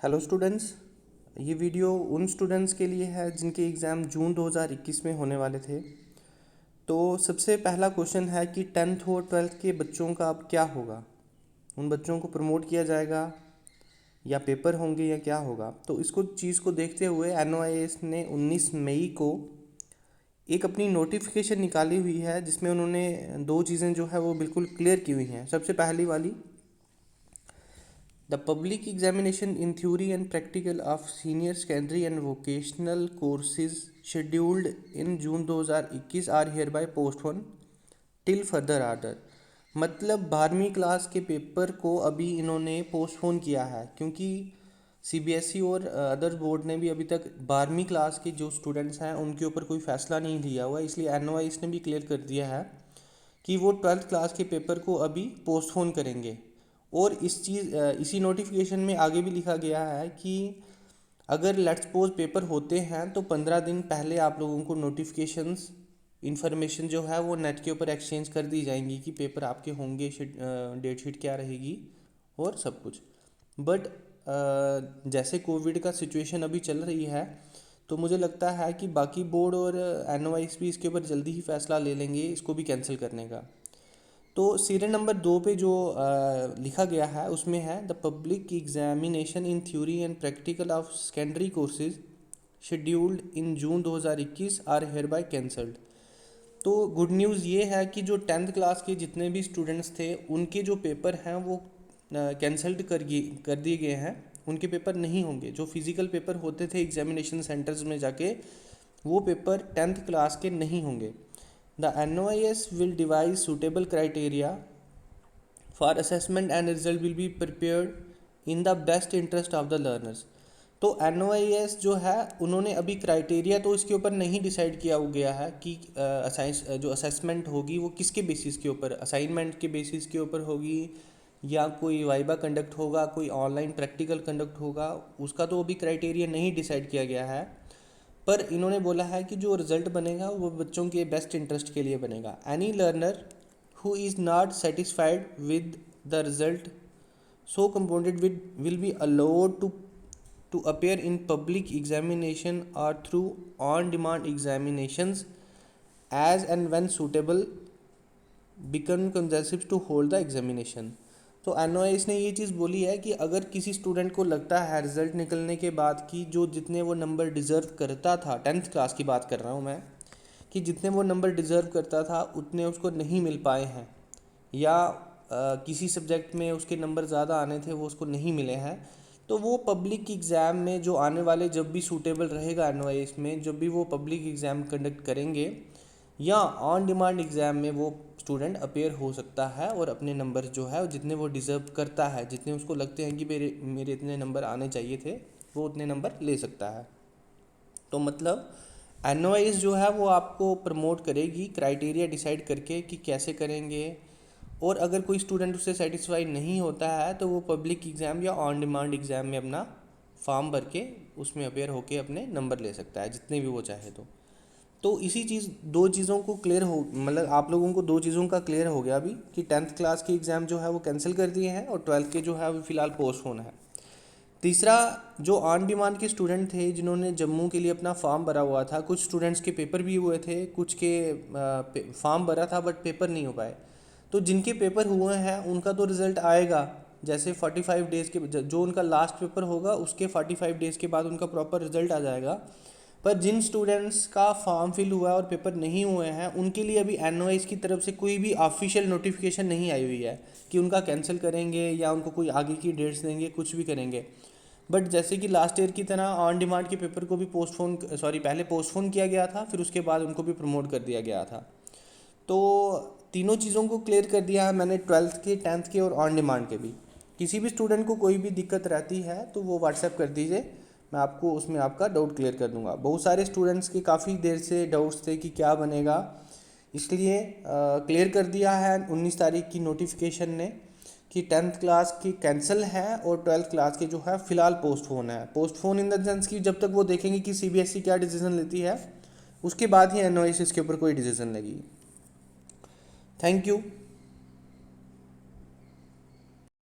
Hello students. ये video उन students के लिए है जिनके एग्ज़ाम जून 2021 में होने वाले थे। तो सबसे पहला क्वेश्चन है कि टेंथ और ट्वेल्थ के बच्चों का अब क्या होगा। उन बच्चों को प्रमोट किया जाएगा या पेपर होंगे या क्या होगा। तो इसको चीज़ को देखते हुए NOIS ने 19 मई को एक अपनी नोटिफिकेशन निकाली हुई है जिसमें उन्होंने दो चीज़ें जो है वो बिल्कुल क्लियर की हुई हैं। सबसे पहली वाली, The public examination in theory and practical of senior secondary and vocational courses scheduled in June 2021 are hereby postponed till further order। मतलब 12वीं क्लास के पेपर को अभी इन्होंने पोस्टपोन किया है क्योंकि CBSE और अदर बोर्ड ने भी अभी तक 12वीं क्लास के जो स्टूडेंट्स हैं उनके ऊपर कोई फ़ैसला नहीं लिया हुआ। इसलिए NOIS ने भी क्लियर कर दिया है कि वो 12th क्लास के पेपर को अभी पोस्टपोन करेंगे। और इसी नोटिफिकेशन में आगे भी लिखा गया है कि अगर लेट्स सपोज पेपर होते हैं तो 15 दिन पहले आप लोगों को नोटिफिकेशंस इन्फॉर्मेशन जो है वो नेट के ऊपर एक्सचेंज कर दी जाएंगी कि पेपर आपके होंगे, डेट शीट क्या रहेगी और सब कुछ। बट जैसे कोविड का सिचुएशन अभी चल रही है तो मुझे लगता है कि बाकी बोर्ड और NOIS भी इसके ऊपर जल्दी ही फैसला ले लेंगे इसको भी कैंसिल करने का। तो सीरियल नंबर 2 पे जो लिखा गया है उसमें है the public examination in theory and practical of secondary courses scheduled in June 2021 are hereby cancelled. तो गुड न्यूज़ ये है कि जो 10th क्लास के जितने भी स्टूडेंट्स थे उनके जो पेपर हैं वो कैंसल्ड कर दिए गए हैं। उनके पेपर नहीं होंगे। जो फिज़िकल पेपर होते थे एग्जामिनेशन सेंटर्स में जाके, वो पेपर 10th क्लास के नहीं होंगे। The NOIS will devise suitable criteria for assessment and result will be prepared in the best interest of the learners। तो NOIS जो है उन्होंने अभी क्राइटेरिया तो इसके ऊपर नहीं डिसाइड किया गया है कि जो असेसमेंट होगी वो किसके बेसिस के ऊपर, असाइनमेंट के बेसिस के ऊपर होगी या कोई वाइबा कंडक्ट होगा, कोई ऑनलाइन प्रैक्टिकल कंडक्ट होगा, उसका तो अभी क्राइटेरिया नहीं डिसाइड किया गया है। पर इन्होंने बोला है कि जो रिज़ल्ट बनेगा वो बच्चों के बेस्ट इंटरेस्ट के लिए बनेगा। Any learner who is not satisfied with the result so compounded with will be allowed to appear in public examination और through on demand examinations as and when suitable become conducive to hold the examination. तो NOIS ने ये चीज़ बोली है कि अगर किसी student को लगता है रिज़ल्ट निकलने के बाद कि जो जितने वो नंबर डिज़र्व करता था, 10th क्लास की बात कर रहा हूँ मैं, कि जितने वो नंबर डिज़र्व करता था उतने उसको नहीं मिल पाए हैं या किसी सब्जेक्ट में उसके नंबर ज़्यादा आने थे वो उसको नहीं मिले हैं, तो वो पब्लिक एग्ज़ाम में जो आने वाले जब भी सूटेबल रहेगा NOIS में, जब भी वो पब्लिक एग्ज़ाम कंडक्ट करेंगे या ऑन डिमांड एग्ज़ाम में वो स्टूडेंट अपेयर हो सकता है और अपने नंबर जो है जितने वो डिज़र्व करता है, जितने उसको लगते हैं कि मेरे मेरे इतने नंबर आने चाहिए थे, वो उतने नंबर ले सकता है। तो मतलब NOIS जो है वो आपको प्रमोट करेगी क्राइटेरिया डिसाइड करके कि कैसे करेंगे। और अगर कोई स्टूडेंट उससे सेटिस्फाई नहीं होता है तो वो पब्लिक एग्ज़ाम या ऑन डिमांड एग्ज़ाम में अपना फॉर्म भर के उसमें अपेयर होके अपने नंबर ले सकता है जितने भी वो चाहे। तो इसी चीज़ दो चीज़ों को क्लियर हो, मतलब आप लोगों को दो चीज़ों का क्लियर हो गया अभी कि 10th क्लास के एग्ज़ाम जो है वो कैंसिल कर दिए हैं और 12th के जो है वो फ़िलहाल पोस्टपोन है। तीसरा, जो ऑन डिमांड के स्टूडेंट थे जिन्होंने जम्मू के लिए अपना फॉर्म भरा हुआ था, कुछ स्टूडेंट्स के पेपर भी हुए थे, कुछ के फॉर्म भरा था बट पेपर नहीं हो पाए। तो जिनके पेपर हुए हैं उनका तो रिज़ल्ट आएगा जैसे 45 डेज़ के, जो उनका लास्ट पेपर होगा उसके 45 डेज़ के बाद उनका प्रॉपर रिज़ल्ट आ जाएगा। पर जिन स्टूडेंट्स का फॉर्म फिल हुआ है और पेपर नहीं हुए हैं उनके लिए अभी NOIS की तरफ से कोई भी ऑफिशियल नोटिफिकेशन नहीं आई हुई है कि उनका कैंसिल करेंगे या उनको कोई आगे की डेट्स देंगे, कुछ भी करेंगे। बट जैसे कि लास्ट ईयर की तरह ऑन डिमांड के पेपर को भी पहले पोस्टपोन किया गया था, फिर उसके बाद उनको भी प्रमोट कर दिया गया था। तो तीनों चीज़ों को क्लियर कर दिया है मैंने, 12th के, 10th के और ऑन डिमांड के भी। किसी भी स्टूडेंट को कोई भी दिक्कत रहती है तो वो व्हाट्सएप कर दीजिए, मैं आपको उसमें आपका डाउट क्लियर कर दूंगा। बहुत सारे स्टूडेंट्स के काफ़ी देर से डाउट्स थे कि क्या बनेगा, इसलिए क्लियर कर दिया है 19 तारीख की नोटिफिकेशन ने कि 10th क्लास की कैंसिल है और 12th क्लास के जो है फ़िलहाल पोस्टपोन है। पोस्टपोन इन द सेंस कि जब तक वो देखेंगे कि CBSE क्या डिसीज़न लेती है उसके बाद ही NOIS इसके ऊपर कोई डिसीज़न लेगी। Thank you.